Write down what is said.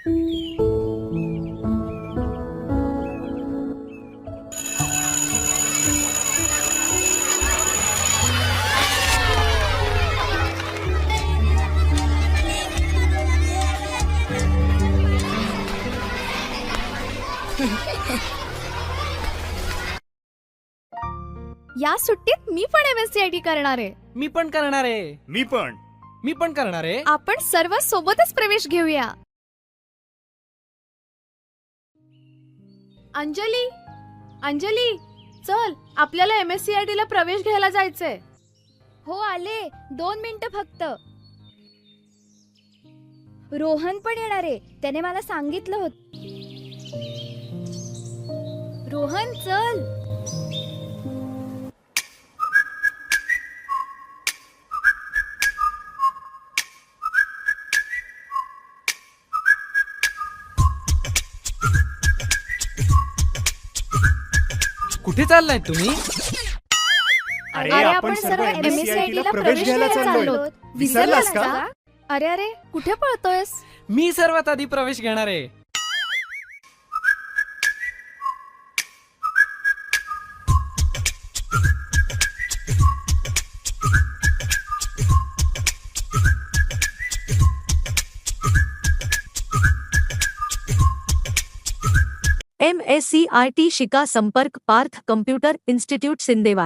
या सुट्टीत मी पण MSCIT करणार आहे. मी पण करणार आहे. मी पण करणार आहे. आपण सर्व सोबतच प्रवेश घेऊया. अंजली, अंजली, चल आपल्याला MSCIT ला प्रवेश घ्यायला जायचंय. हो आले, 2 मिनिटं फक्त. रोहन पण येणार आहे, त्याने मला सांगितलं होतं. रोहन चल. कुठे चाललाय तुम्ही? अरे अरे आपण सर्व MSCIT ला प्रवेश घ्यायला चाललोय. विसरलास का? अरे अरे कुठे पळतोयस? मी सर्वात आधी प्रवेश घेणार आहे. MSCIT शिका संपर्क पार्थ कम्प्युटर इन्स्टिट्यूट सिंदेवा.